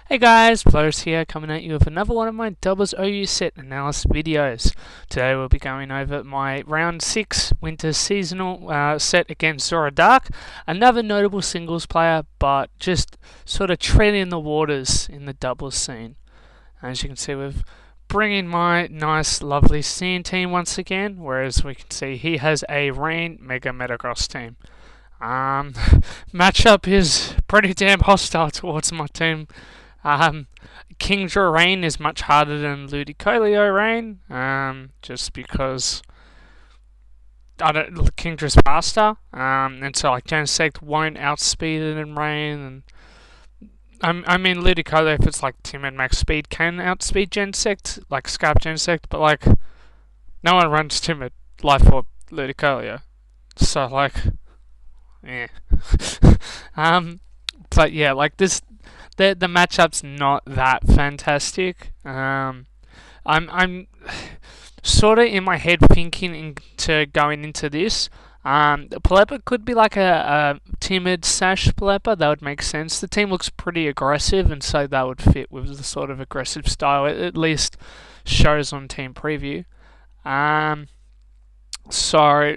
Hey guys, Blurs here, coming at you with another one of my Doubles OU set analysis videos. Today we'll be going over my round 6 winter seasonal set against Zora Dark. Another notable singles player, but just sort of treading the waters in the doubles scene. As you can see, we've bringing my nice lovely Cian team once again, whereas we can see he has a Rain Mega Metagross team. Matchup is pretty damn hostile towards my team. Kingdra Rain is much harder than Ludicolo Rain, just because Kingdra's faster, and so like Genesect won't outspeed it in Rain, and I mean Ludicolo, if it's like timid max speed, can outspeed Genesect, like Scarp Genesect, but like no one runs timid Life Orb Ludicolo, so like yeah. But yeah, like this. The matchup's not that fantastic. I'm sort of in my head thinking into going into this. Pelipper could be like a timid Sash Pelipper. That would make sense. The team looks pretty aggressive, and so that would fit with the sort of aggressive style it at least shows on Team Preview. So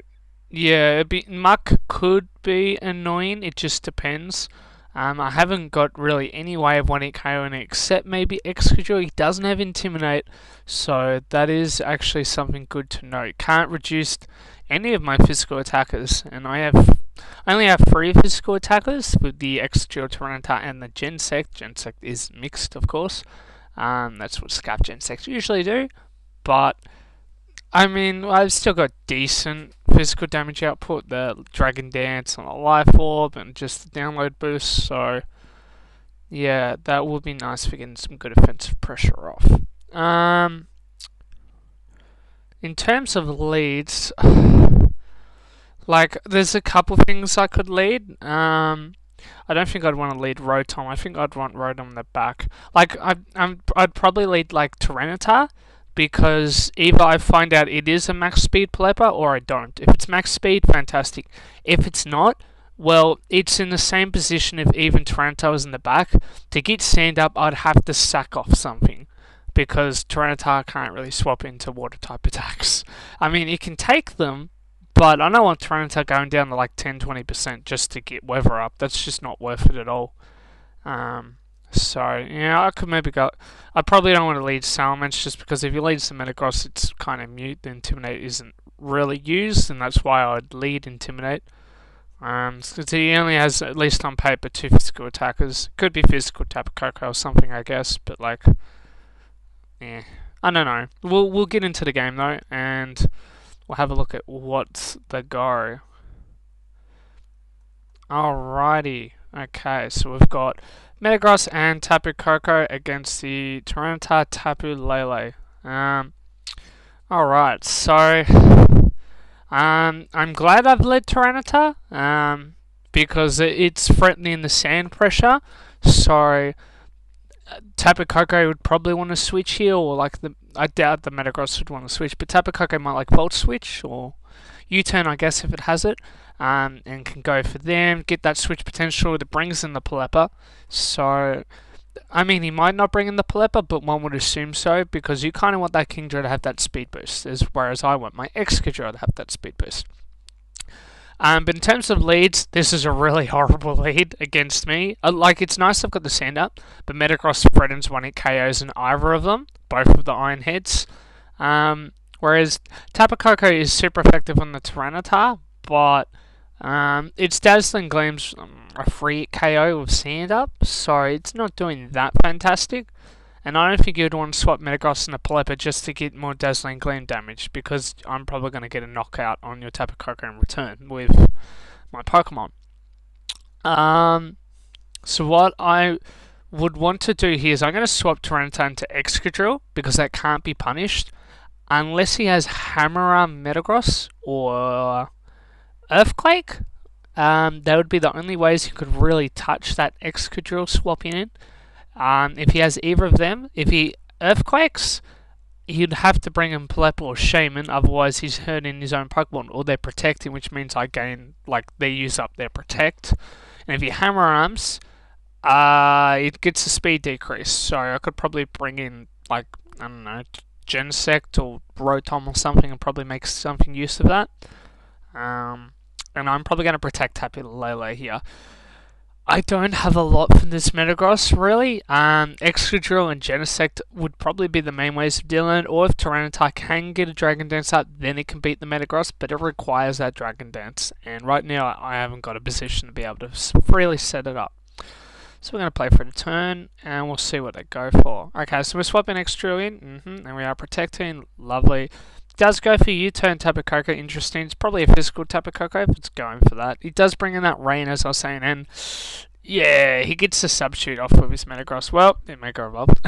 yeah, Muck could be annoying. It just depends. I haven't got really any way of one-hit KOing it except maybe Excadrill. He doesn't have Intimidate, so that is actually something good to know. Can't reduce any of my physical attackers, and I only have 3 physical attackers with the Excadrill, Tyranitar, and the Genesect. Genesect is mixed, of course. That's what Scarp Genesect usually do, but I mean, I've still got decent physical damage output, the Dragon Dance on a Life Orb, and just the download boost, so yeah, that would be nice for getting some good offensive pressure off. In terms of leads, like, there's a couple things I could lead. I don't think I'd want to lead Rotom. I think I'd want Rotom in the back. Like, I'd probably lead, like, Tyranitar, because either I find out it is a max speed Pelipper or I don't. If it's max speed, fantastic. If it's not, well, it's in the same position if even Tyranitar was in the back. To get stand up, I'd have to sack off something, because Tyranitar can't really swap into water type attacks. I mean, it can take them, but I don't want Tyranitar going down to like 10-20% just to get weather up. That's just not worth it at all. So, yeah, I could maybe go. I probably don't want to lead Salamence, just because if you lead some Metagross, it's kind of mute. The Intimidate isn't really used, and that's why I'd lead Intimidate. Because he only has, at least on paper, 2 physical attackers. Could be physical Tapu Koko or something, I guess, but like, yeah, I don't know. We'll get into the game though, and we'll have a look at what's the go. Alrighty. Okay, so we've got Metagross and Tapu Koko against the Tyranitar Tapu Lele. Alright, so I'm glad I've led Tyranitar, because it's threatening the sand pressure. So Tapu Koko would probably want to switch here, or like I doubt the Metagross would want to switch, but Tapu Koko might like Volt Switch or U-turn, I guess, if it has it. And can go for them, get that switch potential that brings in the Pelipper. So, I mean, he might not bring in the Pelipper, but one would assume so, because you kind of want that Kingdra to have that speed boost, whereas I want my Excadrill to have that speed boost. But in terms of leads, this is a really horrible lead against me. Like, it's nice I've got the sand up, but Metagross threatens 1-hit KOs in either of them, both of the Iron Heads. Whereas Tapu Koko is super effective on the Tyranitar, but its Dazzling Gleam's a free KO with Sand Up, so it's not doing that fantastic. And I don't think you'd want to swap Metagross and a Pelipper just to get more Dazzling Gleam damage, because I'm probably going to get a knockout on your Tapu Koko in return with my Pokemon. So what I would want to do here is I'm going to swap Tyranitar into Excadrill, because that can't be punished, unless he has Hammer-Arm Metagross or Earthquake. That would be the only ways you could really touch that Excadrill swapping in. If he has either of them, if he Earthquakes, he'd have to bring in Pelipper or Shaman, otherwise he's hurting his own Pokemon, or they're protecting, which means I gain, like, they use up their Protect. And if he Hammer Arms, It gets a speed decrease, so I could probably bring in, like, I don't know, Genesect or Rotom or something and probably make something use of that. And I'm probably going to protect Tapu Lele here. I don't have a lot from this Metagross, really. Excadrill and Genesect would probably be the main ways of dealing it, or if Tyranitar can get a Dragon Dance up, then it can beat the Metagross, but it requires that Dragon Dance, and right now I haven't got a position to be able to freely set it up. So we're going to play for the turn, and we'll see what they go for. Okay, so we're swapping Excadrill in, and we are protecting, lovely. Does go for U-turn Tapu Koko, interesting. It's probably a physical Tapu Koko if it's going for that. He does bring in that rain, as I was saying, and yeah, he gets the substitute off with his Metagross. Well, it Mega Evolved.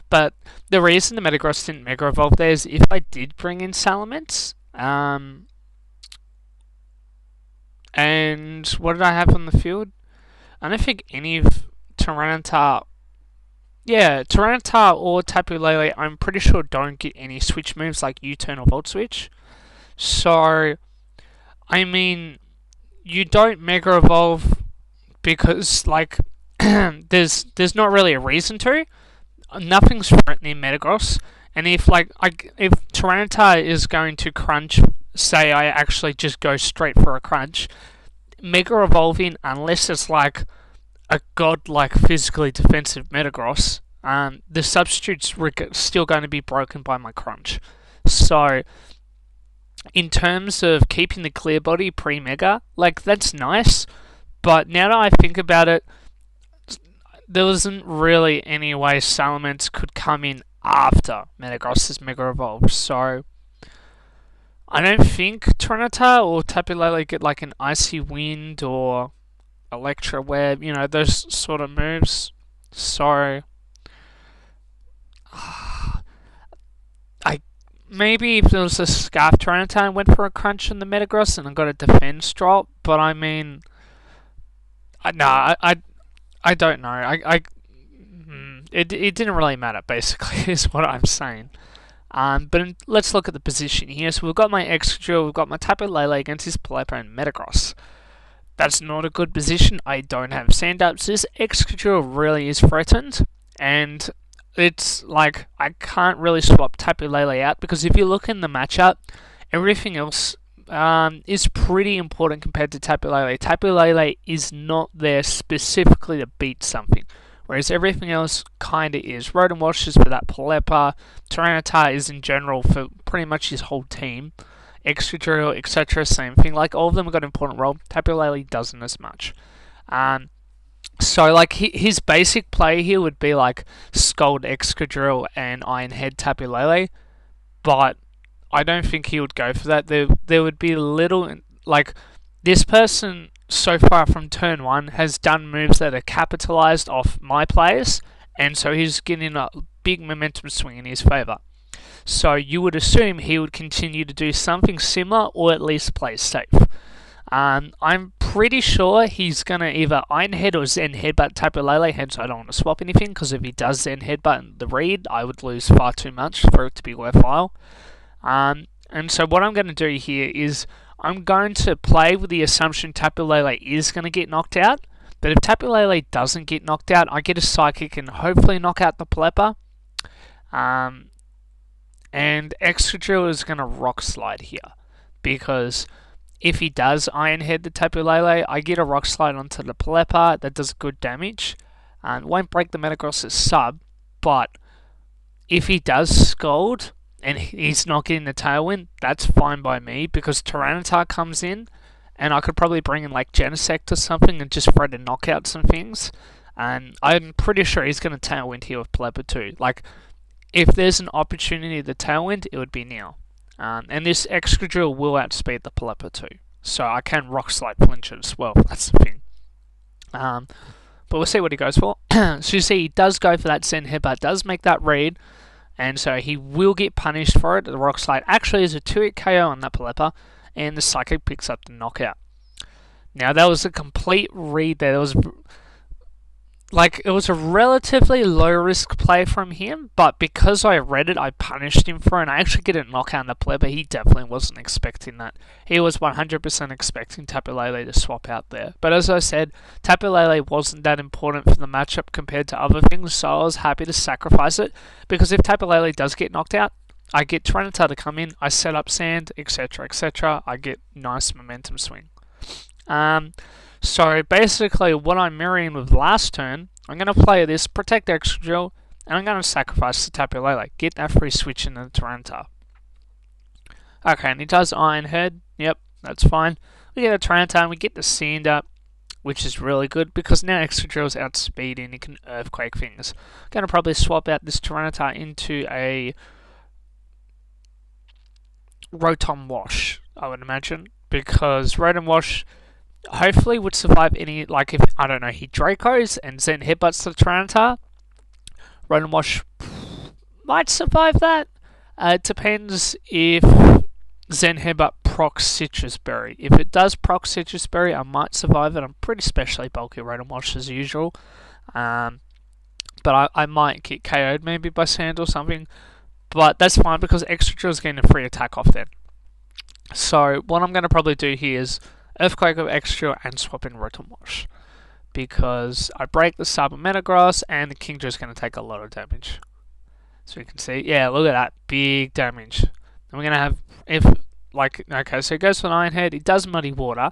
But the reason the Metagross didn't Mega Evolve there is if I did bring in Salamence, and what did I have on the field? I don't think any of Tyranitar. Yeah, Tyranitar or Tapu Lele, I'm pretty sure don't get any switch moves like U-turn or Volt Switch. So, I mean, you don't Mega Evolve because, like, there's not really a reason to. Nothing's threatening Metagross, and if Tyranitar is going to crunch, say I actually just go straight for a crunch, Mega Evolving, unless it's like a godlike physically defensive Metagross, the substitute's still going to be broken by my crunch. So, in terms of keeping the clear body pre-Mega, like, that's nice, but now that I think about it, there wasn't really any way Salamence could come in after Metagross's Mega Evolve, so I don't think Tyranitar or Tapu Lele get like an Icy Wind or Electro Web, you know, those sort of moves. So maybe if there was a Scarf Tyranitar and went for a crunch in the Metagross and I got a defense drop, but I mean, I don't know. It didn't really matter, basically, is what I'm saying. But let's look at the position here. So we've got my Excadrill, we've got my Tapu Lele against his Pelipper and Metagross. That's not a good position. I don't have Sand-Ups. This Excadrill really is threatened, and it's like I can't really swap Tapu Lele out because if you look in the matchup, everything else is pretty important compared to Tapu Lele. Tapu Lele is not there specifically to beat something, whereas everything else kind of is. Rotom Wash is for that Pelipper. Tyranitar is in general for pretty much his whole team. Excadrill, etc. Same thing. Like, all of them have got an important role. Tapu Lele doesn't as much. So, like, his basic play here would be, like, Scald Excadrill and Iron Head Tapu Lele. But I don't think he would go for that. There would be little... Like, this person, so far from turn 1, has done moves that are capitalized off my players. And so he's getting a big momentum swing in his favour. So you would assume he would continue to do something similar or at least play safe. I'm pretty sure he's going to either Iron Head or Zen Headbutt Tapu Lele, hence I don't want to swap anything, because if he does Zen Headbutt the read, I would lose far too much for it to be worthwhile. And so what I'm going to do here is I'm going to play with the assumption Tapu Lele is going to get knocked out, but if Tapu Lele doesn't get knocked out, I get a Psychic and hopefully knock out the Pelipper. And Excadrill is going to Rock Slide here, because if he does Iron Head the Tapu Lele, I get a Rock Slide onto the Pelipper that does good damage. It won't break the Metagross's sub, but if he does Scald and he's not getting the Tailwind, that's fine by me, because Tyranitar comes in, and I could probably bring in like Genesect or something and just try to knock out some things. And I'm pretty sure he's going to Tailwind here with Pelipper too. Like, if there's an opportunity to Tailwind, it would be now. And this Excadrill will outspeed the Pelipper too. So I can Rock Slide flinch it as well. That's the thing. But we'll see what he goes for. So you see, he does go for that Zen Headbutt, does make that read. And so he will get punished for it. The Rock Slide actually is a 2-hit KO on that Pelipper. And the Psychic picks up the knockout. Now, that was a complete read there. like, it was a relatively low risk play from him, but because I read it, I punished him for it, and I actually get a knockout on the play, but he definitely wasn't expecting that. He was 100% expecting Tapu Lele to swap out there. But as I said, Tapu Lele wasn't that important for the matchup compared to other things, so I was happy to sacrifice it, because if Tapu Lele does get knocked out, I get Tyranitar to come in, I set up Sand, etc, etc, I get nice momentum swing. So basically what I'm mirroring with last turn, I'm going to play this, protect Excadrill, and I'm going to sacrifice the Tapu Lele, get that free switch into the Tyranitar. Okay, and he does Iron Head, yep, that's fine. We get a Tyranitar and we get the Sand up, which is really good because now Excadrill's outspeed and he can Earthquake things. I'm going to probably swap out this Tyranitar into a Rotom Wash, I would imagine, because Rotom Wash hopefully would survive any, like if, I don't know, he Dracos and Zen Headbutts the Tyranitar, Rotom Wash might survive that. It depends if Zen Headbutt procs Citrus Berry. If it does proc Citrus Berry, I might survive it. I'm pretty specially bulky Rotom Wash as usual. But I might get KO'd maybe by Sand or something. But that's fine because Excadrill is getting a free attack off then. So what I'm going to probably do here is Earthquake of Excadrill and swap in Rotom Wash, because I break the Sub Metagross and the Kingdra is going to take a lot of damage. So you can see, yeah, look at that, big damage. And we're going to have, okay, so it goes for an Iron Head, it does Muddy Water,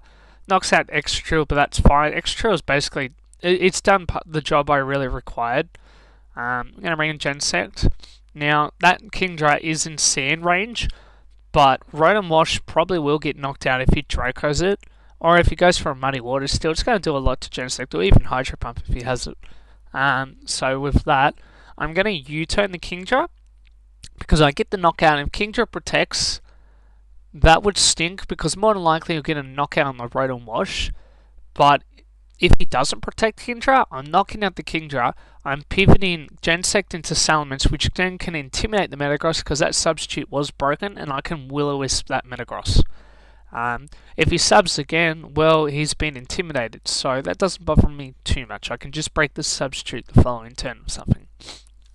knocks out Excadrill, but that's fine. Excadrill is basically, it's done the job I really required. I'm going to bring in Genesect. Now, that Kingdra is in Sand range, but Rotom Wash probably will get knocked out if he Dracos it, or if he goes for a Muddy Water still. It's going to do a lot to Genesect, or even Hydro Pump if he has it. So with that, I'm going to U-turn the Kingdra, because I get the knockout, and if Kingdra protects, that would stink, because more than likely you'll get a knockout on the Rotom Wash, but if he doesn't protect Kingdra, I'm knocking out the Kingdra, I'm pivoting Genesect into Salamence, which then can intimidate the Metagross because that substitute was broken, and I can Will-O-Wisp that Metagross. If he subs again, well, he's been intimidated, so that doesn't bother me too much. I can just break the substitute the following turn or something.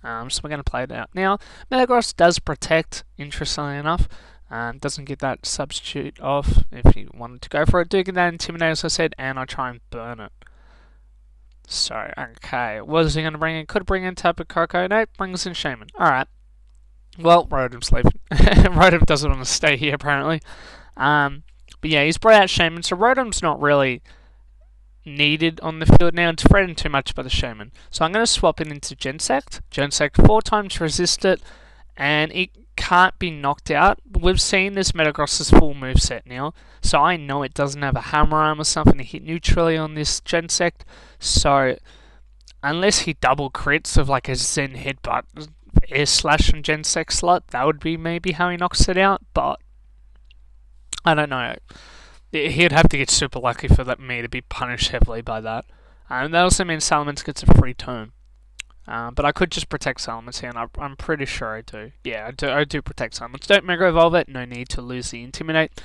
So we're going to play it out. Now, Metagross does protect, interestingly enough. Doesn't get that substitute off if you wanted to go for it. Do get that Intimidate, as I said, and I try and burn it. So, okay, what is he going to bring in? Could bring in Tapu Koko. Nope, brings in Shaman. Alright. Well, Rotom's leaving. Rotom doesn't want to stay here, apparently. But yeah, he's brought out Shaman, so Rotom's not really needed on the field now. It's threatened too much by the Shaman. So I'm going to swap it into Genesect. Genesect 4 times resist it, and it can't be knocked out. We've seen this Metagross's full moveset now, so I know it doesn't have a Hammer Arm or something to hit neutrally on this Genesect. So unless he double crits of like a Zen Headbutt Air Slash and Genesect slot, that would be maybe how he knocks it out, but I don't know. He'd have to get super lucky for me to be punished heavily by that. And that also means Salamence gets a free turn. But I could just protect Salamence here, and I'm pretty sure I do. Yeah, I do protect Salamence. Don't Mega Evolve it, no need to lose the Intimidate.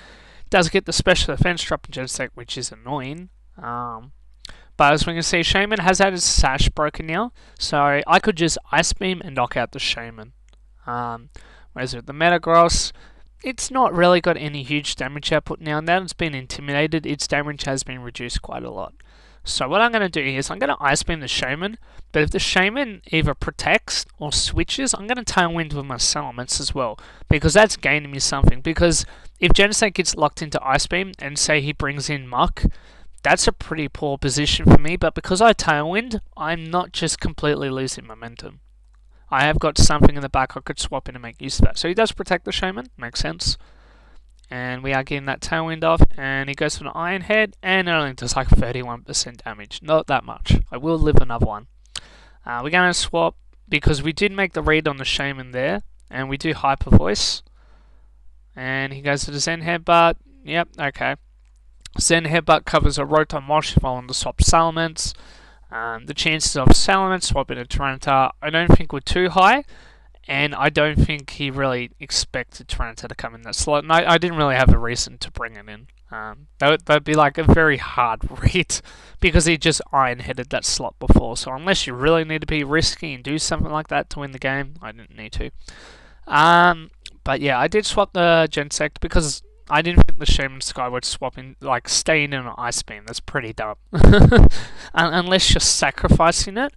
Does get the Special Defense drop in Genesect, which is annoying. But as we can see, Shaman has had his Sash broken now, so I could just Ice Beam and knock out the Shaman. Whereas with the Metagross, it's not really got any huge damage output now. Now that it's been intimidated, its damage has been reduced quite a lot. So what I'm going to do here is I'm going to Ice Beam the Shaman, but if the Shaman either protects or switches, I'm going to Tailwind with my Salamence as well, because that's gaining me something. Because if Genesect gets locked into Ice Beam, and say he brings in Muck, that's a pretty poor position for me, but because I Tailwind, I'm not just completely losing momentum. I have got something in the back I could swap in and make use of that. So he does protect the Shaman, makes sense. And we are getting that Tailwind off, and he goes for an Iron Head, and it only does like 31% damage. Not that much. I will live another one. We're going to swap, because we did make the read on the Shaman there, and we do Hyper Voice. And he goes to the Zen Headbutt. Yep, okay. Zen Headbutt covers a Rotom Wash if I want to swap Salamence. The chances of Salamence swapping a Tyranitar I don't think were too high. And I don't think he really expected Tyranitar to come in that slot. And I didn't really have a reason to bring it in. That'd be like a very hard read because he just iron-headed that slot before. So unless you really need to be risky and do something like that to win the game, I didn't need to. But yeah, I did swap the Gensect because I didn't think the Shaman Skyward swapping, like staying in an Ice Beam, that's pretty dumb. Unless you're sacrificing it.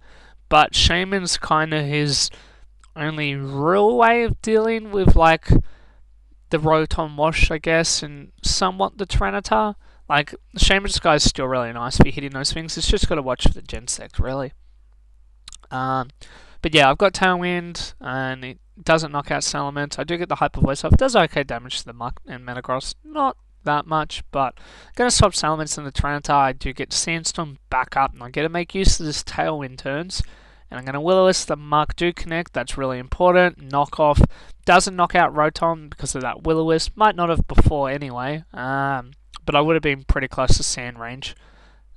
But Shaman's kind of his only real way of dealing with like the Rotom Wash, I guess, and somewhat the Tyranitar. Like, the Shaman Sky is still really nice for hitting those things. It's just got to watch for the Gensect, really. But yeah, I've got Tailwind, and it doesn't knock out Salamence. I do get the Hyper Voice off. It does okay damage to the Muck and Metagross. Not that much, but I'm going to swap Salamence and the Tyranitar. I do get Sandstorm back up, and I get to make use of this Tailwind turns. And I'm going to Will-O-Wisp the Muck, do connect, that's really important. Knock off, doesn't knock out Rotom because of that Will-O-Wisp. Might not have before anyway, but I would have been pretty close to Sand Range.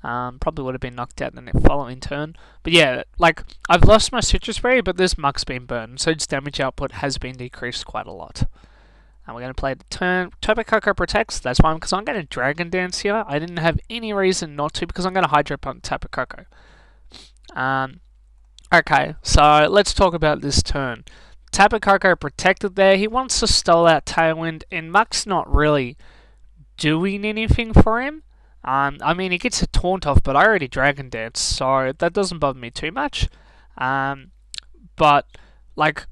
Probably would have been knocked out the following turn. But yeah, like, I've lost my Citrus Berry, but this Muck's been burned, so its damage output has been decreased quite a lot. And we're going to play the turn. Tapu Koko protects, that's fine, because I'm going to Dragon Dance here. I didn't have any reason not to, because I'm going to Hydro Pump Tapu Koko. Okay, so let's talk about this turn. Tapu Koko protected there. He wants to stall out Tailwind, and Muck's not really doing anything for him. I mean, he gets a Taunt off, but I already Dragon Dance, so that doesn't bother me too much. But, like,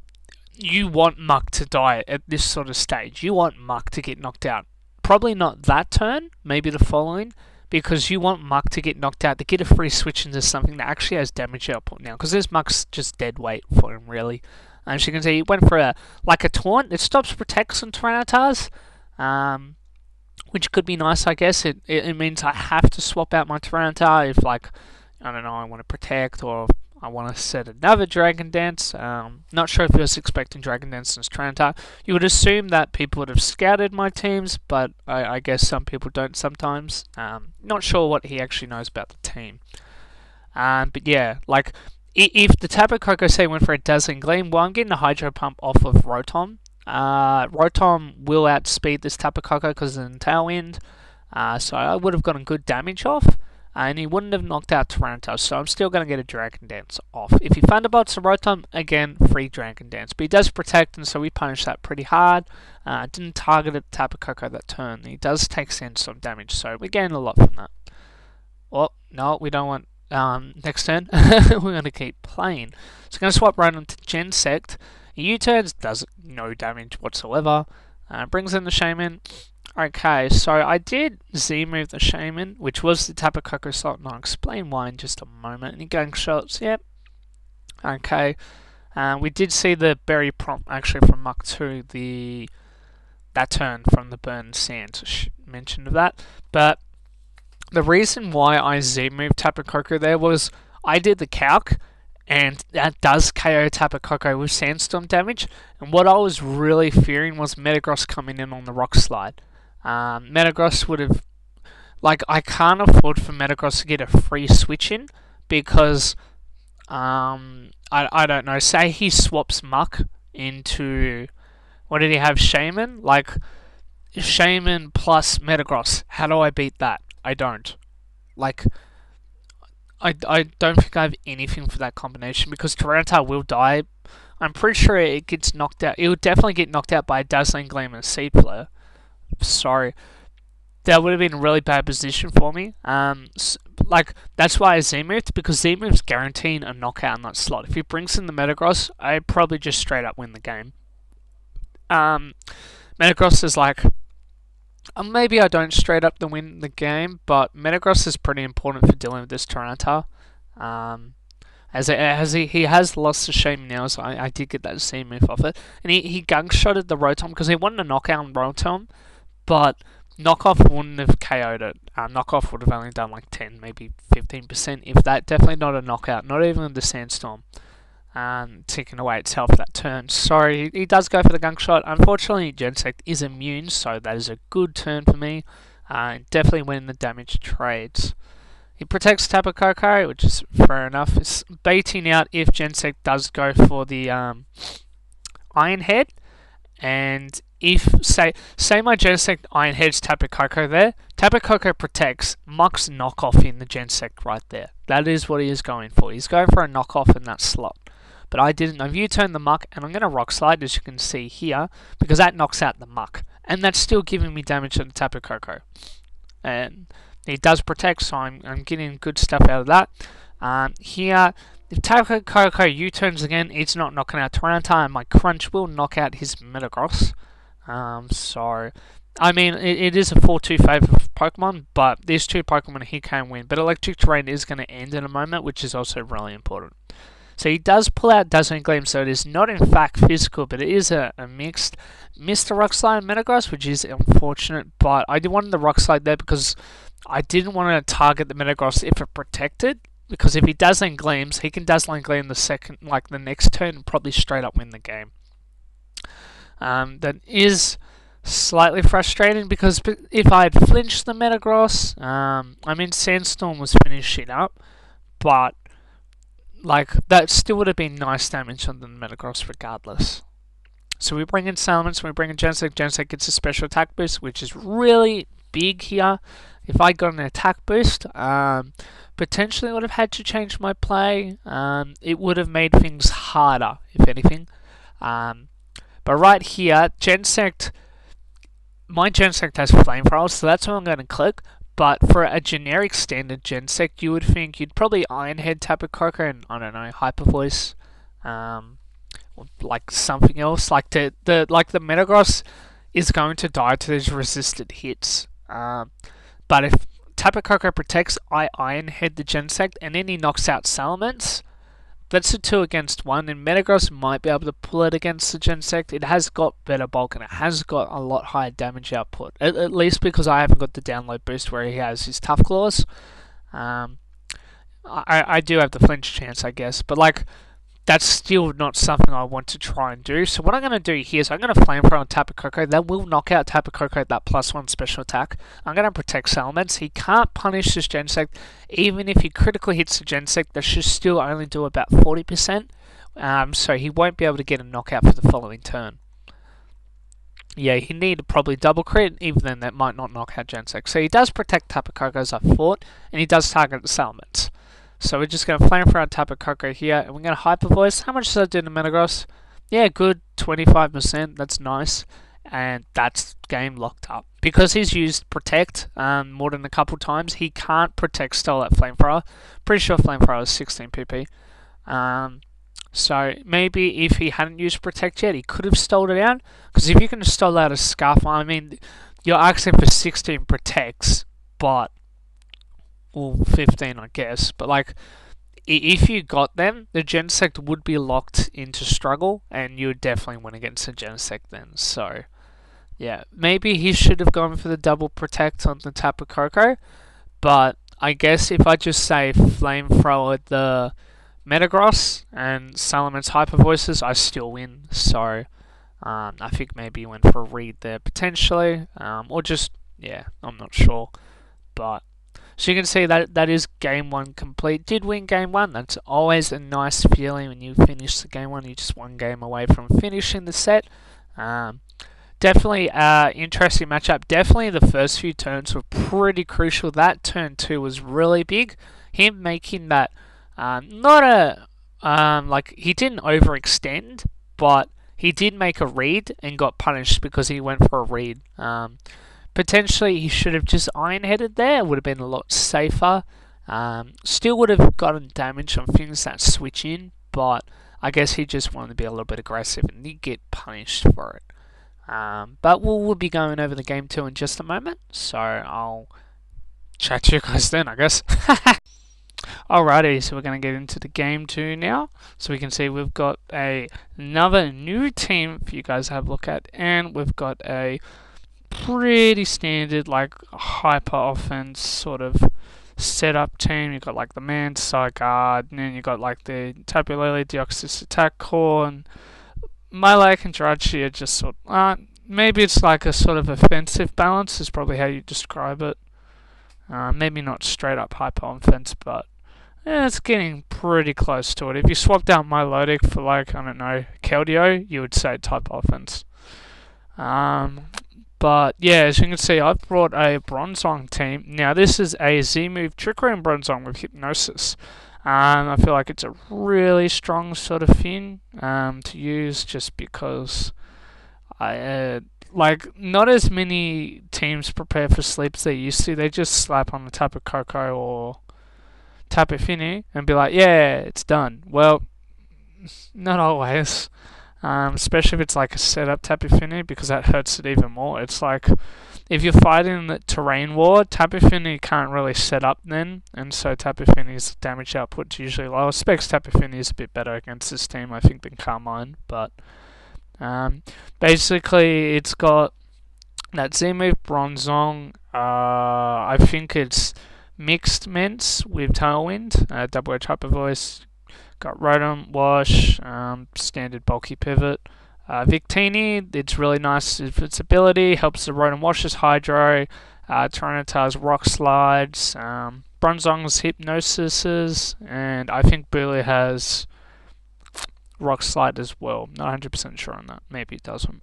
you want Muck to die at this sort of stage. You want Muck to get knocked out. Probably not that turn, maybe the following, because you want Muck to get knocked out to get a free switch into something that actually has damage output now, because this Muck's just dead weight for him, really. As you can see, he went for a Taunt. It stops Protects on Tyranitars, which could be nice, I guess. It means I have to swap out my Tyranitar if, like, I don't know, I want to Protect, or I want to set another Dragon Dance. Not sure if he was expecting Dragon Dance as Tyranitar. You would assume that people would have scouted my teams, but I guess some people don't sometimes. Not sure what he actually knows about the team. But yeah, like, if the Tapu Koko, say, went for a Dazzling Gleam, well, I'm getting a Hydro Pump off of Rotom. Rotom will outspeed this Tapu Koko because of the Tailwind, so I would have gotten good damage off, and he wouldn't have knocked out Tyranitar, so I'm still going to get a Dragon Dance off. If he Thunderbolts a Rotom, again, free Dragon Dance, but he does protect, and so we punish that pretty hard. Didn't target at Tapu Koko that turn. He does take Sandstorm damage, so we gain a lot from that. Well, no, we don't want next turn. We're going to keep playing. So I'm going to swap right onto Gensect. U-turns does no damage whatsoever. Brings in the Shaman. Okay, so I did Z-move the Shaman, which was the Tapu Koko slot, and I'll explain why in just a moment. Any gang shots? Yep. Okay. We did see the berry prompt actually from Muck 2, that turn from the Burn Sand. Mention of that. But the reason why I Z-moved Tapu Koko there was I did the calc, and that does KO Tapu Koko with Sandstorm damage. And what I was really fearing was Metagross coming in on the Rock Slide. Metagross would have... Like, I can't afford for Metagross to get a free switch in, because... I don't know. Say he swaps Muck into... What did he have? Shaman? Like, Shaman plus Metagross. How do I beat that? I don't. Like... I don't think I have anything for that combination, because Tyranitar will die. I'm pretty sure it gets knocked out. It would definitely get knocked out by a Dazzling Gleam and a Seed Flare. Sorry. That would have been a really bad position for me. Like, that's why I Z-moved, because Z-move's guaranteeing a knockout in that slot. If he brings in the Metagross, I probably just straight up win the game. Metagross is like... maybe I don't straight up to win the game, but Metagross is pretty important for dealing with this Tyranitar. As he has lost to Shaman now, so I did get that same move off it. And he gunk-shotted the Rotom because he wanted a knockout on Rotom, but knockoff wouldn't have KO'd it. Knockoff would have only done like 10, maybe 15%, if that. Definitely not a knockout, not even with the Sandstorm. Taking away itself that turn. Sorry, he does go for the gunk shot. Unfortunately, Gensect is immune, so that is a good turn for me. Definitely winning the damage trades. He protects Tapu Koko, which is fair enough. It's baiting out if Gensect does go for the Iron Head, and if say my Genesect Iron Heads Tapu Koko there, Tapu Koko protects, Muck's knockoff in the Genesect right there. That is what he is going for. He's going for a knockoff in that slot. But I didn't. I've U-turned the Muck, and I'm going to Rock Slide, as you can see here, because that knocks out the Muck. And that's still giving me damage on the Tapu Koko. And he does protect, so I'm getting good stuff out of that. Here, if Tapu Koko U-turns again, it's not knocking out Tyranitar, and my Crunch will knock out his Metagross. So, I mean, it is a 4-2 favour for Pokemon, but these two Pokemon he can win. But Electric Terrain is going to end in a moment, which is also really important. So he does pull out Dazzling Gleam, so it is not in fact physical, but it is a mixed Mr. Rock Slide and Metagross, which is unfortunate. But I did want the Rock Slide there because I didn't want to target the Metagross if it protected. Because if he Dazzling Gleams, he can Dazzling Gleam the next turn and probably straight up win the game. That is slightly frustrating because if I had flinched the Metagross, I mean Sandstorm was finishing up, but like that still would have been nice damage on the Metagross regardless. So we bring in Salamence, we bring in Genesect. Genesect gets a special attack boost, which is really big here. If I got an attack boost, potentially would have had to change my play. It would have made things harder, if anything. But right here, Genesect, my Genesect has Flamethrower, so that's what I'm going to click. But for a generic standard Genesect, you would think you'd probably Iron Head Tapu Koko and, I don't know, Hyper Voice, or like something else. Like the Metagross is going to die to these resisted hits. But if Tapu Koko protects, I Iron Head the Genesect, and then he knocks out Salamence. That's a 2 against 1, and Metagross might be able to pull it against the Genesect. It has got better bulk, and it has got a lot higher damage output. At least because I haven't got the download boost where he has his Tough Claws. I do have the flinch chance, I guess, but like, that's still not something I want to try and do. So what I'm going to do here is I'm going to Flamethrower on Tapu Koko. That will knock out Tapu Koko at that +1 special attack. I'm going to protect Salamence. He can't punish this Genesect. Even if he critically hits the Genesect, that should still only do about 40%. So he won't be able to get a knockout for the following turn. Yeah, he needed probably double crit. Even then, that might not knock out Genesect. So he does protect Tapu Koko as I thought, and he does target the Salamence. So we're just going to Flamethrower on Tapu Koko here, and we're going to Hyper Voice. How much does that do to Metagross? Yeah, good, 25%, that's nice. And that's game locked up. Because he's used Protect more than a couple times, he can't Protect stall that Flamethrower. Pretty sure Flamethrower is 16 PP. So maybe if he hadn't used Protect yet, he could have stalled it out. Because if you can stall out a Scarf, I mean, you're asking for 16 Protects, but... well, 15 I guess, but like, if you got them, the Genesect would be locked into struggle, and you would definitely win against the Genesect then, so, yeah, maybe he should have gone for the double protect on the Tapu Koko, but I guess if I just say Flamethrower the Metagross and Salamence Hyper Voices, I still win, so, I think maybe he went for a read there, potentially, or just, yeah, I'm not sure, but... so you can see that is game 1 complete. Did win game 1. That's always a nice feeling when you finish the game 1. You're just one game away from finishing the set. Definitely interesting matchup. Definitely the first few turns were pretty crucial. That turn 2 was really big. Him making that not a like he didn't overextend, but he did make a read and got punished because he went for a read. Potentially, he should have just Iron-Headed there. It would have been a lot safer. Still would have gotten damage on things that switch in, but I guess he just wanted to be a little bit aggressive and did get punished for it. But we'll be going over the game 2 in just a moment, so I'll chat to you guys then, I guess. Alrighty, so we're going to get into the game 2 now. So we can see we've got another new team for you guys to have a look at, and we've got a pretty standard like hyper offense sort of setup team. You've got like the Mansai Guard, and then you've got like the Tapu Lele Deoxys Attack Core, and Milac and Jirachi are just sort of, maybe it's like a sort of offensive balance is probably how you describe it. Maybe not straight up hyper offense, but yeah, it's getting pretty close to it. If you swapped out Milotic for like, I don't know, Keldeo, you would say type offense. But yeah, as you can see, I've brought a Bronzong team. Now this is a Z-move Trick Room Bronzong with Hypnosis. I feel like it's a really strong sort of thing to use just because like not as many teams prepare for sleep as they used to. They just slap on the Tapu Koko or Tapu Fini and be like, yeah, it's done. Well, not always. Especially if it's like a setup Tapu Fini, because that hurts it even more. It's like if you're fighting the terrain war, Tapu Fini can't really set up then, and so Tapu Fini's damage output's usually lower. Specs Tapu Fini is a bit better against this team, I think, than Carmine, but basically it's got that Z-move Bronzong. I think it's mixed mints with Tailwind, double edge hyper voice. Got Rotom, Wash, standard bulky pivot. Victini, it's really nice with its ability, helps the Rotom Wash's Hydro, Tyranitar's Rock Slides, Bronzong's Hypnosis, and I think Bulu has Rock Slide as well. Not 100% sure on that. Maybe it doesn't.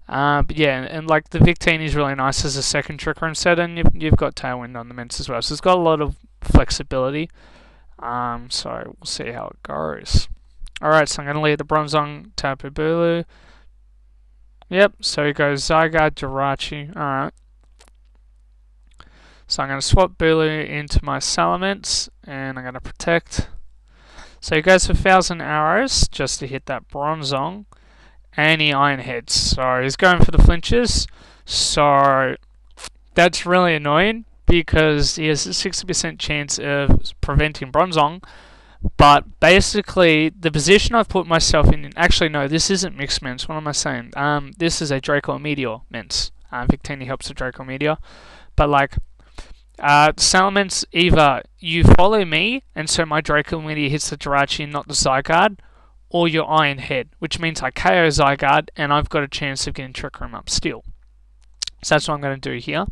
But yeah, and like the Victini is really nice as a second Trick Room set, and you've got Tailwind on the mints as well. So it's got a lot of flexibility. So we'll see how it goes. Alright, so I'm going to leave the Bronzong Tapu Bulu. Yep, so he goes Zygarde, Jirachi. Alright. So I'm going to swap Bulu into my Salamence, and I'm going to protect. So he goes for 1,000 arrows just to hit that Bronzong, and he Iron Heads. So he's going for the flinches. So that's really annoying, because he has a 60% chance of preventing Bronzong. But basically, the position I've put myself in... Actually, no, this isn't Mixed Mints. What am I saying? This is a Draco Meteor Mints. Victini helps the Draco Meteor. But, like, Salamence, either you follow me, and so my Draco Meteor hits the Jirachi and not the Zygarde, or your Iron Head, which means I KO Zygarde, and I've got a chance of getting Trick Room up still. So that's what I'm going to do here.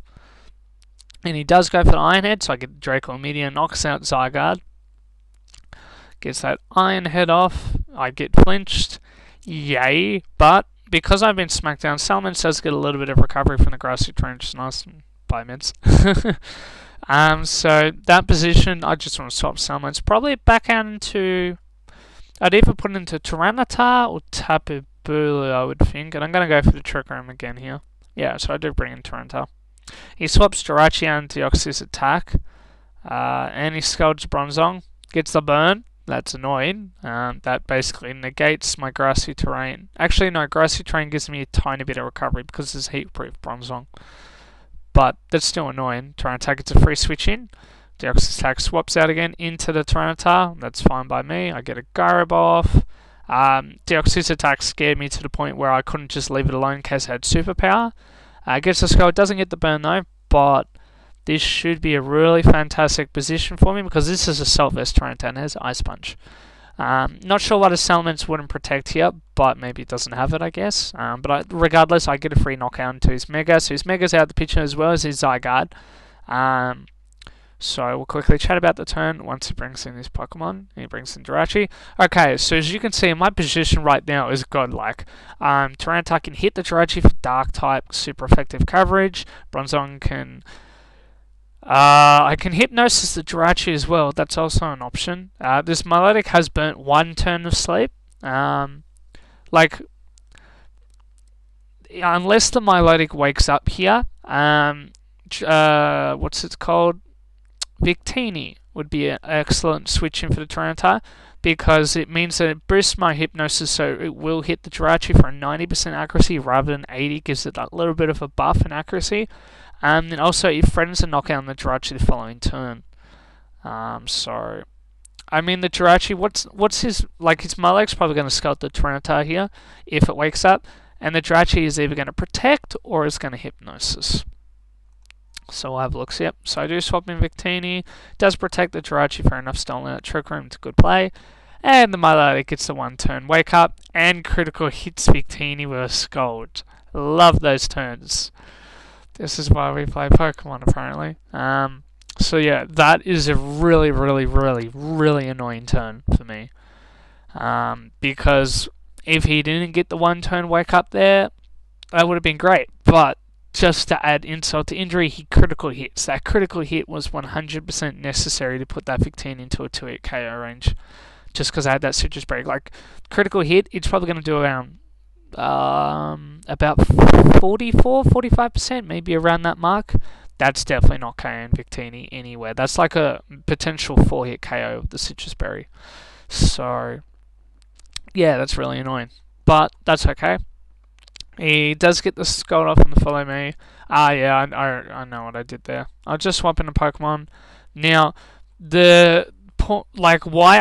And he does go for the Iron Head, so I get the Draco Meteor, knocks out Zygarde. Gets that Iron Head off. I get flinched. Yay. But because I've been smacked down, Salamence does get a little bit of recovery from the Grassy Terrain, which is nice. By mints. So that position, I just want to swap Salamence. Probably back out into... I'd either put it into Tyranitar or Tapu Bulu, I would think. And I'm going to go for the Trick Room again here. Yeah, so I do bring in Tyranitar. He swaps Jirachi out into Deoxys attack, and he scolds Bronzong, gets the burn. That's annoying. That basically negates my Grassy Terrain. Actually, no, Grassy Terrain gives me a tiny bit of recovery because it's heat-proof Bronzong. But that's still annoying. Tyranitar gets a free switch in. Deoxys attack swaps out again into the Tyranitar. That's fine by me. I get a Gyarados off. Deoxys attack scared me to the point where I couldn't just leave it alone in case I had superpower. Gets the skull, doesn't get the burn though, but this should be a really fantastic position for me because this is a Assault Vest Tyranitar and has Ice Punch. Not sure why the Salamence wouldn't protect here, but maybe it doesn't have it, I guess. Regardless, I get a free knockout into his Mega, so his Mega's out of the picture as well as his Zygarde. So we'll quickly chat about the turn once he brings in his Pokemon. He brings in Jirachi. Okay, so as you can see, my position right now is godlike. Tyranitar can hit the Jirachi for Dark type, super effective coverage. Bronzong can... I can Hypnosis the Jirachi as well. That's also an option. This Milotic has burnt one turn of sleep. Unless the Milotic wakes up here, what's it called? Victini would be an excellent switch in for the Tyranitar because it means that it boosts my Hypnosis, so it will hit the Jirachi for a 90% accuracy rather than 80, gives it that little bit of a buff in accuracy. And also it threatens a knockout on the Jirachi the following turn. So I mean the Jirachi, what's his Milotic's probably going to sculpt the Tyranitar here if it wakes up, and the Jirachi is either going to protect or is going to Hypnosis. So we'll have a look. Yep. So I do swap in Victini. Does protect the Jirachi, fair enough. Stolen out Trick Room. It's a good play. And the Milotic gets the one turn wake up and critical hits Victini with a Scold. Love those turns. This is why we play Pokemon apparently. So yeah, that is a really, really, really, really annoying turn for me. Because if he didn't get the one turn wake up there, that would have been great. But just to add insult to injury, he critical hits. That critical hit was 100% necessary to put that Victini into a 2-hit KO range. Just because I had that Citrus Berry. Like, critical hit, it's probably going to do around about 44-45%, maybe around that mark. That's definitely not KOing Victini anywhere. That's like a potential 4-hit KO of the Citrus Berry. So, yeah, that's really annoying. But that's okay. He does get the Scald off on the Follow Me. Yeah, I know what I did there. I'll just swap in a Pokemon. Now, why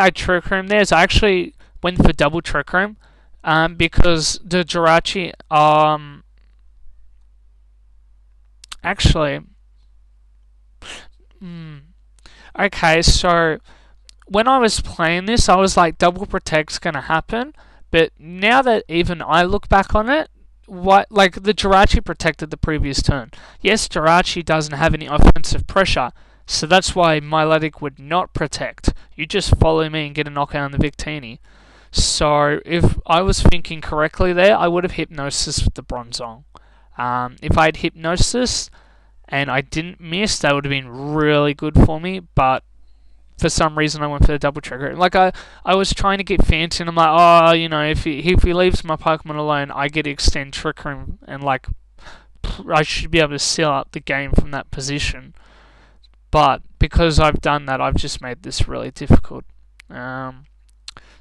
I Trick Room there is I actually went for double Trick Room, because the Jirachi, okay, so when I was playing this, I was like, double Protect's gonna happen, but now that even I look back on it, the Jirachi protected the previous turn. Yes, Jirachi doesn't have any offensive pressure, so that's why Milotic would not protect. You just follow me and get a knockout on the Victini. So if I was thinking correctly there, I would have Hypnosis with the Bronzong. If I had Hypnosis and I didn't miss, that would have been really good for me, but for some reason I went for the double trigger. Like, I was trying to get fancy, and I'm like, oh, you know, if he leaves my Pokemon alone, I get to extend Trick Room, and like, I should be able to seal up the game from that position. But because I've done that, I've just made this really difficult.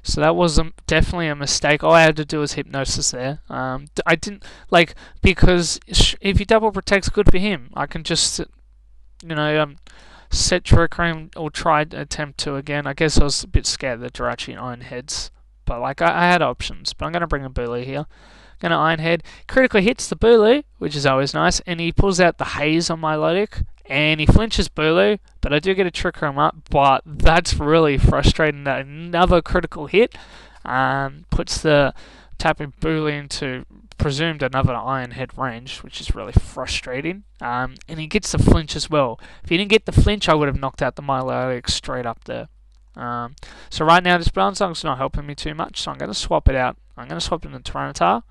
So that was definitely a mistake. All I had to do was Hypnosis there. I didn't, like, because if he double protects, good for him. I can just, you know, set Trick Room or try attempt to again. I guess I was a bit scared of the Jirachi and Iron Heads, but like, I had options. But I'm going to bring a Bulu here. Going to Iron Head. Critically hits the Bulu, which is always nice, and he pulls out the Haze on Milotic, and he flinches Bulu, but I do get a Trick Room up, but that's really frustrating that another critical hit puts the tapping Bulu into presumed another Iron Head range, which is really frustrating. And he gets the flinch as well. If he didn't get the flinch, I would have knocked out the Milotic straight up there. So right now this Bronzong's not helping me too much, so I'm going to swap it out. I'm going to swap it into Tyranitar.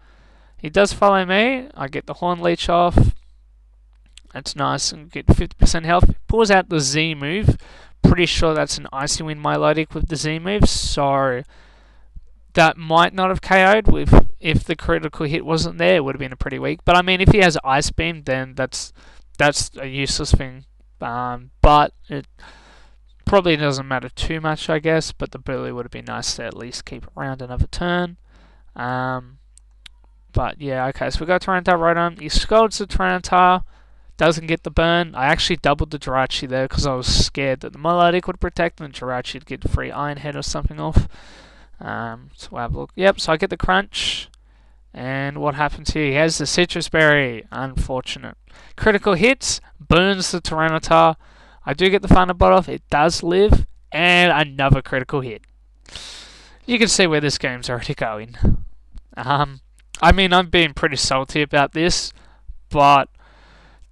He does follow me. I get the Horn Leech off. That's nice, and get 50% health. Pulls out the Z move. Pretty sure that's an Icy Wind Milotic with the Z move, so that might not have KO'd if the critical hit wasn't there. It would have been a pretty weak. But I mean, if he has Ice Beam, then that's a useless thing. But it probably doesn't matter too much, I guess. But the Bulu would have been nice to at least keep around another turn. But yeah, okay. So we got Tyranitar right on. He Scalds the Tyranitar. Doesn't get the burn. I actually doubled the Jirachi there because I was scared that the Milotic would protect and the Jirachi would get free Iron Head or something off. So we'll have a look. Yep, so I get the Crunch. And what happens here? He has the Citrus Berry. Unfortunate. Critical hits. Burns the Tyranitar. I do get the Thunderbolt off. It does live. And another critical hit. You can see where this game's already going. I mean, I'm being pretty salty about this. But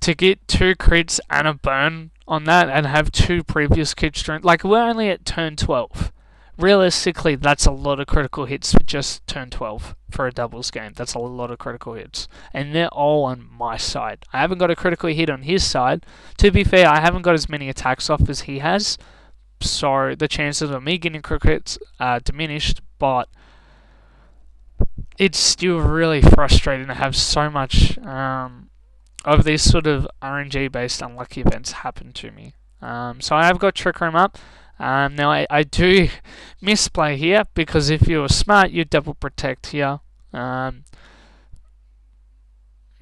to get 2 crits and a burn on that and have 2 previous crits during... Like, we're only at turn 12. Realistically, that's a lot of critical hits for just turn 12 for a doubles game. That's a lot of critical hits. And they're all on my side. I haven't got a critical hit on his side. To be fair, I haven't got as many attacks off as he has. So the chances of me getting critical hits are diminished. But it's still really frustrating to have so much... of these sort of RNG-based unlucky events happen to me. So I have got Trick Room up. Now I do misplay here, because if you were smart, you'd double protect here. Yeah,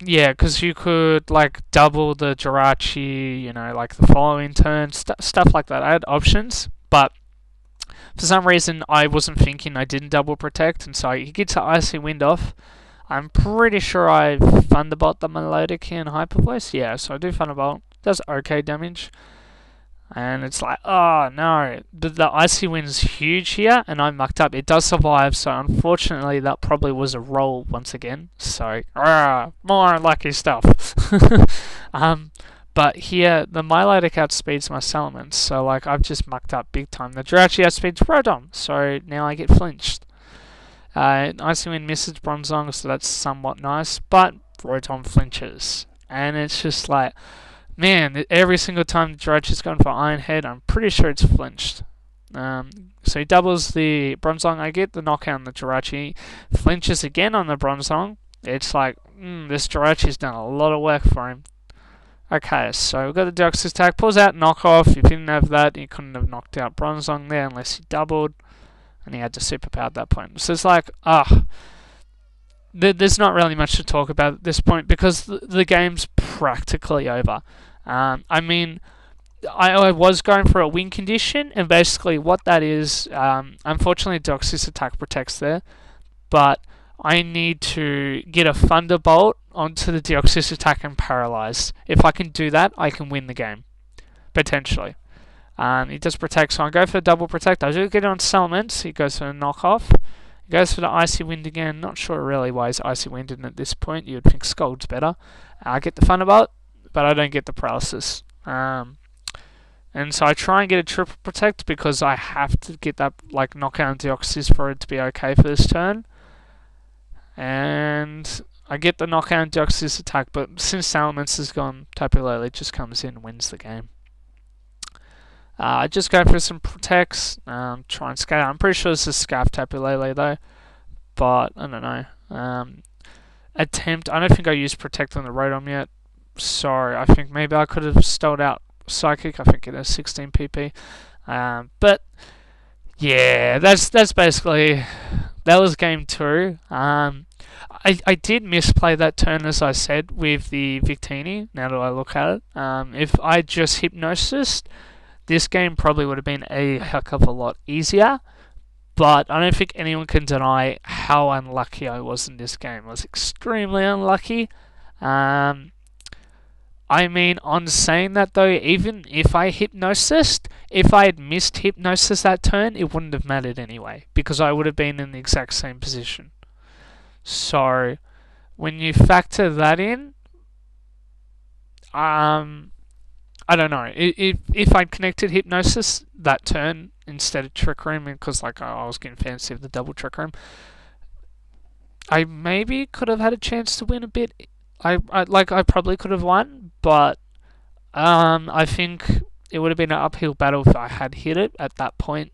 because you could like double the Jirachi, you know, like the following turn, stuff like that. I had options, but for some reason I wasn't thinking I didn't double protect, and so he gets the Icy Wind off. I'm pretty sure I Thunderbolt the Milotic here in Hyper Voice. Yeah, so I do Thunderbolt. Does okay damage. And it's like, oh no, the Icy Wind's huge here, and I mucked up. It does survive, so unfortunately that probably was a roll once again. So, more unlucky stuff. But here, the Milotic outspeeds my Salamence, so like I've just mucked up big time. The Jirachi outspeeds Rotom, so now I get flinched. Icy Wind misses Bronzong, so that's somewhat nice. But Rotom flinches. And it's just like, man, every single time the Jirachi's gone for Iron Head, I'm pretty sure it's flinched. So he doubles the Bronzong, I get the knockout on the Jirachi, flinches again on the Bronzong. It's like, this Jirachi's done a lot of work for him. Okay, so we've got the Deoxys attack, pulls out knockoff. If he didn't have that, he couldn't have knocked out Bronzong there unless he doubled, and he had to superpower at that point. So it's like, there's not really much to talk about at this point because the game's practically over. I mean, I was going for a win condition, and basically what that is, unfortunately Deoxys attack protects there, but I need to get a Thunderbolt onto the Deoxys attack and paralyze. If I can do that, I can win the game, potentially. He does protect, so I go for a double protect. I do get it on Salamence. He goes for a knockoff. He goes for the Icy Wind again. Not sure really why he's Icy Winded at this point. You would think Scald's better. I get the Thunderbolt, but I don't get the paralysis. And so I try and get a triple protect because I have to get that like knockout on Deoxys for it to be okay for this turn. And I get the knockout on Deoxys attack, but since Salamence is gone, Tapu Lele just comes in and wins the game. I just go for some protects, try and scatter. I'm pretty sure this is Scarf Tapu Lele though, but I don't know. Attempt, I don't think I used protect on the Rotom yet. Sorry, I think maybe I could have stalled out Psychic. I think it has 16 PP. But yeah, that's basically, that was game 2. I did misplay that turn, as I said, with the Victini, now that I look at it. If I just Hypnosis, this game probably would have been a heck of a lot easier, but I don't think anyone can deny how unlucky I was in this game. I was extremely unlucky. I mean, on saying that though, even if I Hypnosis, if I had missed Hypnosis that turn, it wouldn't have mattered anyway, because I would have been in the exact same position. So, when you factor that in, I don't know. If I'd connected Hypnosis that turn instead of Trick Room, because like I was getting fancy of the double Trick Room, I maybe could have had a chance to win a bit. I probably could have won, but I think it would have been an uphill battle if I had hit it at that point.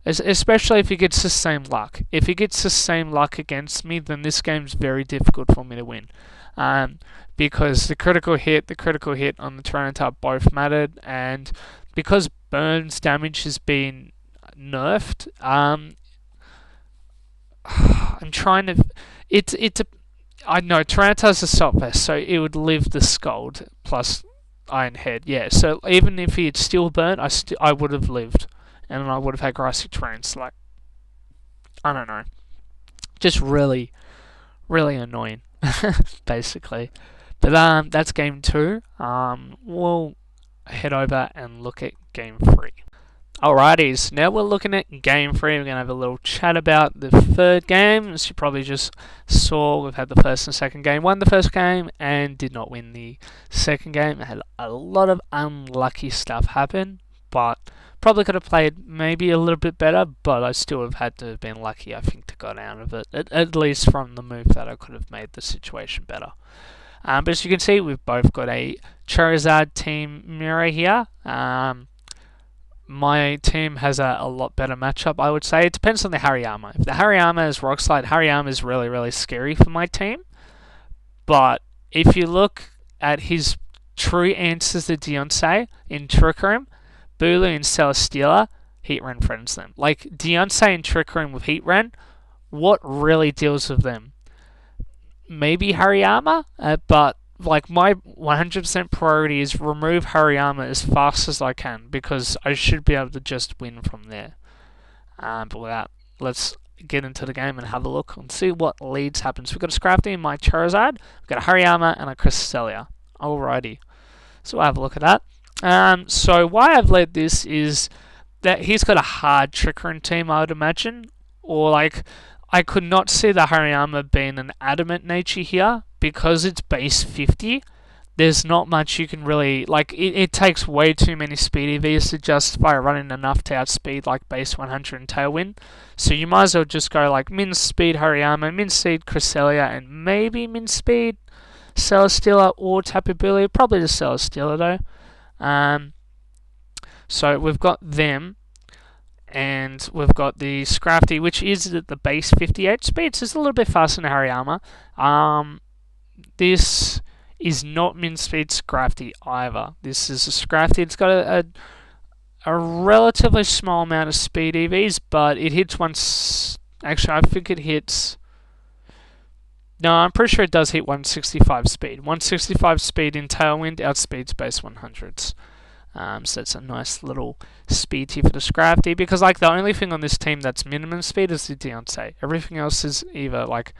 Especially if he gets the same luck. If he gets the same luck against me, then this game's very difficult for me to win. Because the critical hit on the Tyranitar both mattered, and because Burns damage has been nerfed, I'm trying to. I know Tyranitar's Assault Vest, so it would live the Scald plus Iron Head. Yeah, so even if he had still burnt, I would have lived, and I would have had Grassy Terrains. Like, I don't know, just really, really annoying, basically. But that's game 2. We'll head over and look at game 3. Alrighties, now we're looking at game 3. We're going to have a little chat about the third game. As you probably just saw, we've had the first and second game. Won the first game and did not win the second game. It had a lot of unlucky stuff happen, but probably could have played maybe a little bit better, but I still have had to have been lucky, I think, to got out of it. At least from the move that I could have made the situation better. But as you can see, we've both got a Charizard team mirror here. My team has a lot better matchup, I would say. It depends on the Hariyama. If the Hariyama is Rock Slide, Hariyama is really, really scary for my team. But if you look at his true answers to Deontay in Trick Room, Bulu and Celesteela, Heatran friends them. Like, Deontay in Trick Room with Heatran, what really deals with them? Maybe Hariyama, but like my 100% priority is remove Hariyama as fast as I can, because I should be able to just win from there. But with that, let's get into the game and have a look and see what leads happen. So we've got a Scrafty and my Charizard, we've got a Hariyama and a Cresselia. Alrighty, so we'll have a look at that. So why I've led this is that he's got a hard Trick Room team, I would imagine, or like, I could not see the Hariyama being an adamant nature here, because it's base 50. There's not much you can really, like, it takes way too many speed EVs to justify running enough to outspeed like base 100 and Tailwind. So you might as well just go like min speed Hariyama, min speed Cresselia, and maybe min speed Celesteela or Tapu Bulu. Probably the Celesteela though. So we've got them, and we've got the Scrafty, which is at the base 58 speed, so it's a little bit faster than Hariyama. This is not min speed Scrafty either. This is a Scrafty. It's got a relatively small amount of speed EVs, but it hits once. Actually, I think it hits. No, I'm pretty sure it does hit 165 speed. 165 speed in Tailwind outspeeds base 100s. So it's a nice little speed tier for the Scrafty, because like the only thing on this team that's minimum speed is the Deontay. Everything else is either like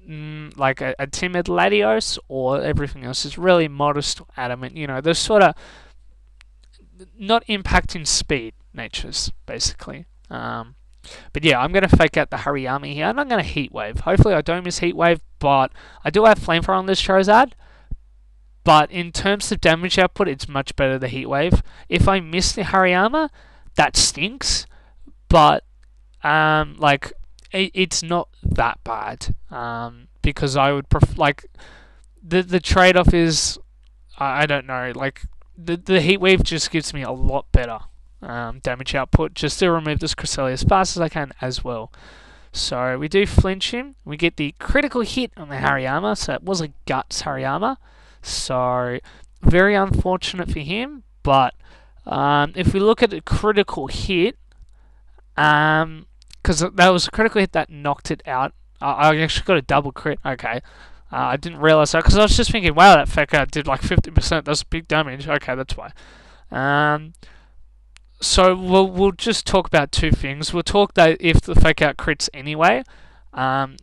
a timid Latios, or everything else is really modest or adamant. You know, they're sort of not impacting speed natures, basically. But yeah, I'm going to fake out the Hariyama here, and I'm going to Heat Wave. Hopefully I don't miss Heat Wave, but I do have Flamethrower on this Charizard. But in terms of damage output, it's much better the Heat Wave. If I miss the Hariyama, that stinks. But it's not that bad. Because I would prefer, the trade-off is, I don't know, like the Heat Wave just gives me a lot better damage output, just to remove this Cresselia as fast as I can as well. So we do flinch him. We get the critical hit on the Hariyama, so it was a Guts Hariyama. So very unfortunate for him, but if we look at a critical hit, because that was a critical hit that knocked it out. I actually got a double crit. Okay. I didn't realize that, because I was just thinking, wow, that fake out did like 50%. That's big damage. Okay, that's why. So we'll just talk about two things. We'll talk that if the fake out crits anyway.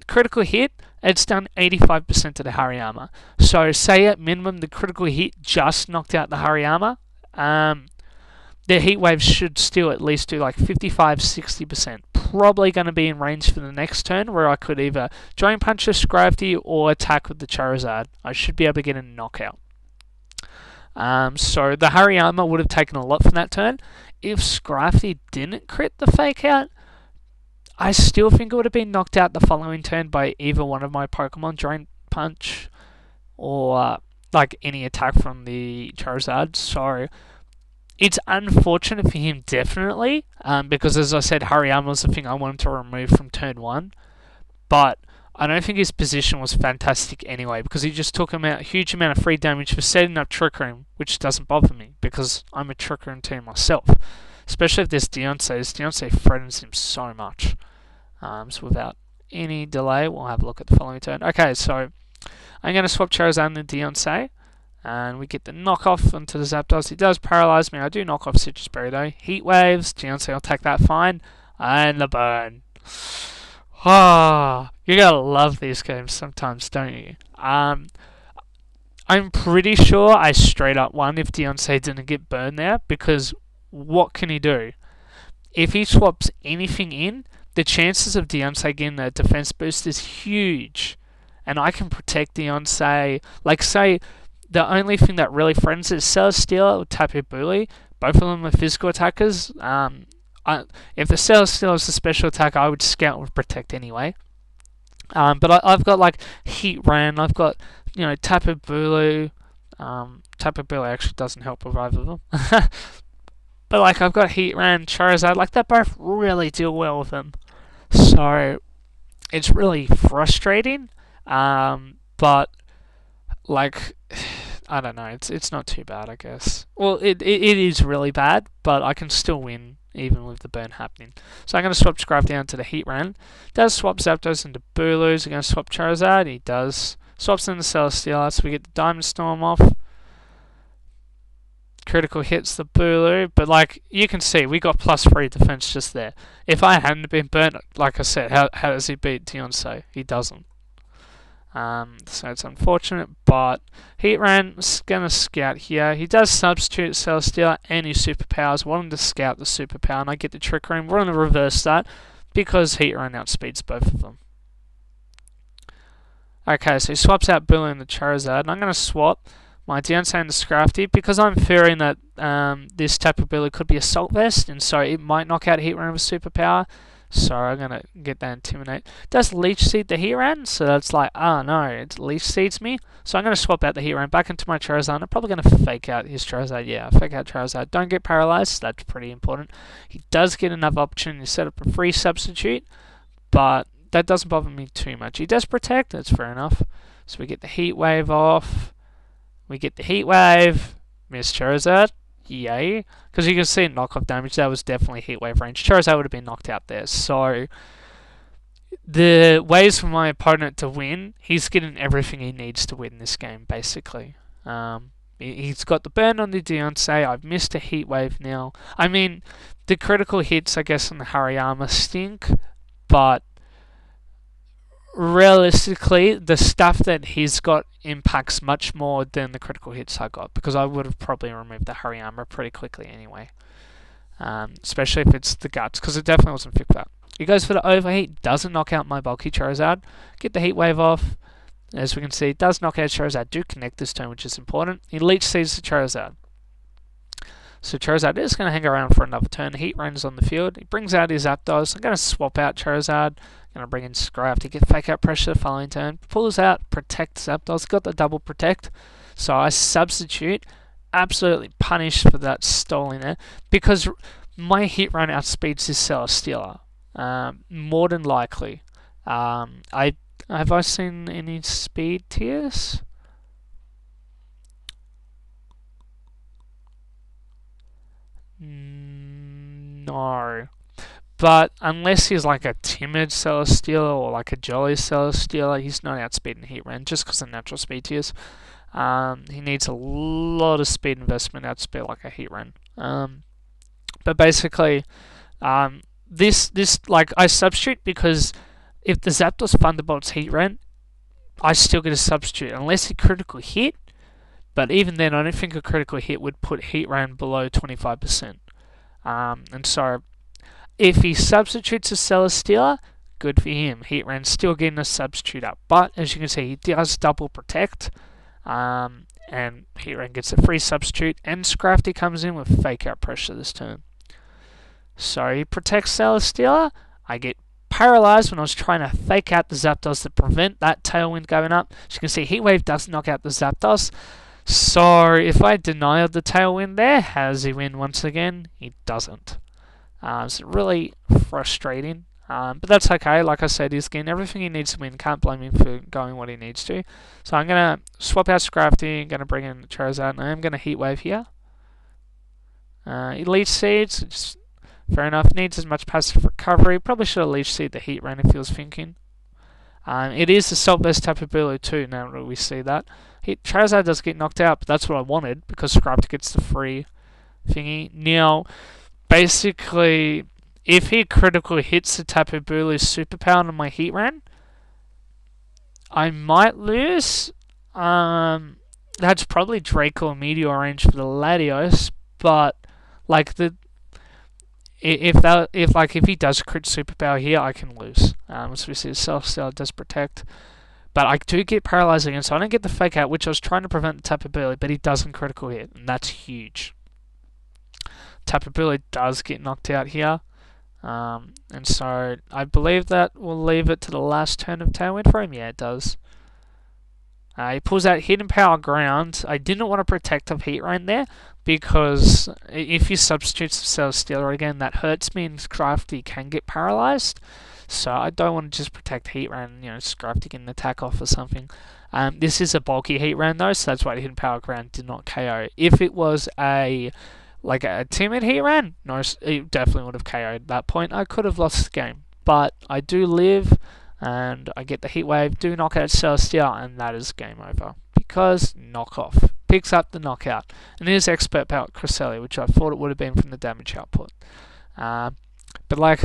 Critical hit, it's done 85% to the Hariyama. So say at minimum the critical hit just knocked out the Hariyama. The Heat Wave should still at least do like 55-60%. Probably going to be in range for the next turn, where I could either Drain Punch a Scrafty or attack with the Charizard. I should be able to get a knockout. So the Hariyama would have taken a lot from that turn. If Scrafty didn't crit the fake out, I still think it would have been knocked out the following turn by either one of my Pokemon, Drain Punch or like any attack from the Charizard. So it's unfortunate for him, definitely, because as I said, Hariyama was the thing I wanted to remove from turn 1. But I don't think his position was fantastic anyway, because he just took him out a huge amount of free damage for setting up Trick Room, which doesn't bother me, because I'm a Trick Room team myself. Especially if there's Deontay. Deontay threatens him so much. So without any delay, we'll have a look at the following turn. Okay, so I'm going to swap Charizard and the Deontay, and we get the knockoff onto the Zapdos. He does paralyze me. I do knock off Citrus Berry though. Heat Waves, Deontay will take that fine, and the burn. Ah, you gotta love these games sometimes, don't you? I'm pretty sure I straight up won if Deontay didn't get burned there, because what can he do? If he swaps anything in, the chances of Deontay getting a defense boost is huge. And I can protect Deontay. Like, say, the only thing that really threatens is Celesteela or Tapu Bulu. Both of them are physical attackers. If the Celesteela is a special attack, I would scout with protect anyway. But I've got like Heatran, I've got, Tapu Bulu. Tapu Bulu actually doesn't help with either of them. But like I've got Heatran, Charizard, like they both really deal well with them. So it's really frustrating. But like I don't know, it's not too bad, I guess. Well, it is really bad, but I can still win even with the burn happening. So I'm going to swap Scrap down to the Heatran. Does swap Zapdos into Bulus. I'm going to swap Charizard. He does. Swaps into Celesteela, so we get the Diamond Storm off. Critical hits the Bulu, but like you can see, we got +3 defense just there. If I hadn't been burnt, like I said, how does he beat Deontay? He doesn't. So it's unfortunate, but Heatran's gonna scout here. He does substitute Celesteela and his superpowers. Want him to scout the superpower, and I get the Trick Room. We're gonna reverse that because Heatran outspeeds both of them. Okay, so he swaps out Bulu and the Charizard, and I'm gonna swap my Deontay and the Scrafty because I'm fearing that this Tapu Bulu could be Assault Vest, and so it might knock out Heatran with superpower. So I'm gonna get that Intimidate. Does Leech Seed the Heatran? So that's like, oh no, it Leech Seeds me. So I'm gonna swap out the Heatran back into my Charizard. I'm probably gonna fake out his Charizard. Yeah, fake out Charizard. Don't get paralyzed. That's pretty important. He does get another opportunity to set up a free substitute, but that doesn't bother me too much. He does protect. That's fair enough. So we get the Heat Wave off. We get the Heat Wave. Miss Charizard. Yay. Because you can see knockoff damage. That was definitely Heat Wave range. Charizard would have been knocked out there. So the ways for my opponent to win, he's getting everything he needs to win this game, basically. He's got the burn on the Deontay. I've missed a Heat Wave now. I mean, the critical hits, I guess, on the Hariyama stink, but realistically, the stuff that he's got impacts much more than the critical hits I got, because I would have probably removed the Hariyama pretty quickly anyway. Especially if it's the guts, because it definitely wasn't fit for that. He goes for the overheat, doesn't knock out my bulky Charizard. Get the Heat Wave off. As we can see, it does knock out Charizard. Do connect this turn, which is important. He Leech Seeds the Charizard. So Charizard is going to hang around for another turn. Heat Rain's on the field. He brings out his Zapdos. I'm going to swap out Charizard. Going to bring in Scrap to get fake out pressure the following turn. Pulls out, protect Zapdos. Got the double protect. So I substitute. Absolutely punished for that stolen there. Because my hit run outspeeds his Celesteela. More than likely. Have I seen any speed tiers? No. But unless he's like a timid Celesteela or like a jolly Celesteela, he's not outspeeding Heatran just because of natural speed tiers. He needs a lot of speed investment outspeed like a Heatran. But basically, this like I substitute because if the Zapdos Thunderbolt's Heatran, I still get a substitute unless he critical hit. But even then, I don't think a critical hit would put Heatran below 25%. And so, if he substitutes a Celesteela, good for him. Heatran's still getting a substitute up. But, as you can see, he does double protect. And Heatran gets a free substitute. And Scrafty comes in with fake out pressure this turn. So, he protects Celesteela. I get paralyzed when I was trying to fake out the Zapdos to prevent that Tailwind going up. As you can see, Heat Wave does knock out the Zapdos. So, if I denied the Tailwind there, how does he win once again? He doesn't. It's really frustrating. But that's okay. Like I said, he's getting everything he needs to win. Can't blame him for going what he needs to. So I'm going to swap out Scrafty. I'm going to bring in Charizard. And I'm going to Heat Wave here. Leech Seeds. Just fair enough. Needs as much passive recovery. Probably should have Leech Seed the Heatran if he was thinking. It is the Salt Burst type ability too, now that we see that. Charizard does get knocked out, but that's what I wanted, because Scrafty gets the free thingy. Now, basically, if he critical hits the Tapu Bulu's superpower on my Heatran, I might lose. That's probably Draco or Meteor range for the Latios, but like if he does crit superpower here, I can lose. So we see the Celesteela does protect. But I do get paralyzed again, so I don't get the fake out, which I was trying to prevent the Tapu Bulu, but he doesn't critical hit, and that's huge. Tapu Bulu does get knocked out here. And so I believe that will leave it to the last turn of Tailwind for him. Yeah, it does. He pulls out Hidden Power Ground. I didn't want to protect of Heatran there, because if he substitutes Celesteela again, that hurts me, and Scrafty can get paralyzed. So I don't want to just protect Heatran, Scrafty get an attack off or something. This is a bulky Heatran though, so that's why Hidden Power Ground did not KO. If it was a timid Heatran, no, it definitely would have KO'd at that point. I could have lost the game, but I do live, and I get the Heat Wave, do knock out Celesteela, and that is game over. Because knockoff picks up the knockout, and it is Expert Power Cresselia, which I thought it would have been from the damage output. But like,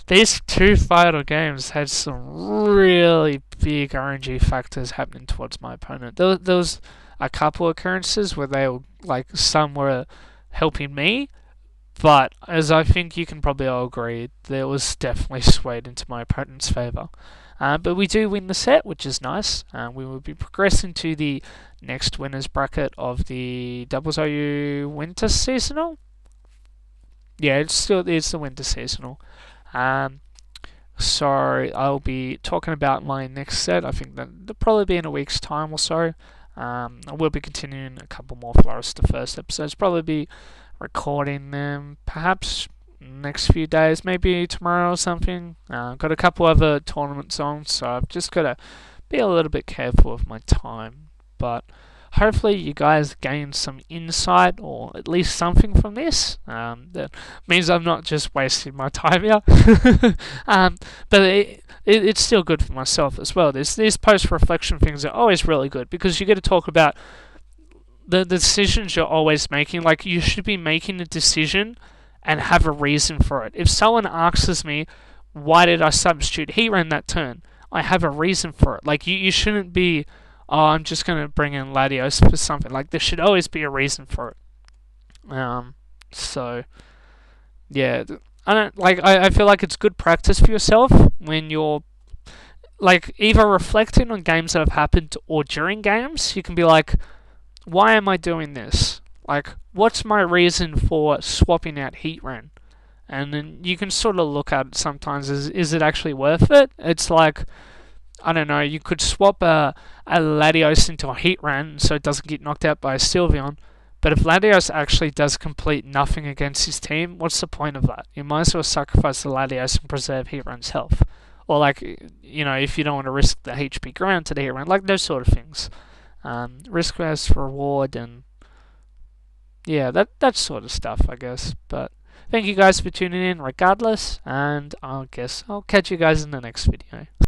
these two final games had some really big RNG factors happening towards my opponent. There was a couple of occurrences where they were some were helping me, but as I think you can probably all agree, there was definitely swayed into my opponent's favour. But we do win the set, which is nice. We will be progressing to the next winners bracket of the Doubles OU Winter Seasonal. yeah, it's the winter seasonal. Um, so I'll be talking about my next set. I think that'll probably be in a week's time or so. I will be continuing a couple more Flourish the First episodes. Probably be recording them perhaps next few days, maybe tomorrow or something. Got a couple other tournament songs, so I've just got to be a little bit careful with my time. But hopefully you guys gain some insight or at least something from this. That means I'm not just wasting my time here. But it's still good for myself as well. These post-reflection things are always really good because you get to talk about the decisions you're always making. Like, you should be making a decision and have a reason for it. If someone asks me, why did I substitute Heatran that turn? I have a reason for it. Like, you shouldn't be, oh, I'm just going to bring in Latios for something. Like, there should always be a reason for it. So, yeah. I feel like it's good practice for yourself when you're, like, either reflecting on games that have happened or during games. You can be like, why am I doing this? Like, what's my reason for swapping out Heatran? And then you can sort of look at it sometimes. Is it actually worth it? It's like, I don't know, you could swap a Latios into a Heatran so it doesn't get knocked out by a Sylveon. But if Latios actually does complete nothing against his team, what's the point of that? You might as well sacrifice the Latios and preserve Heatran's health. Or, like, if you don't want to risk the HP ground to the Heatran, like those sort of things. Risk versus reward, and yeah, that sort of stuff, I guess. But thank you guys for tuning in regardless, and I guess I'll catch you guys in the next video.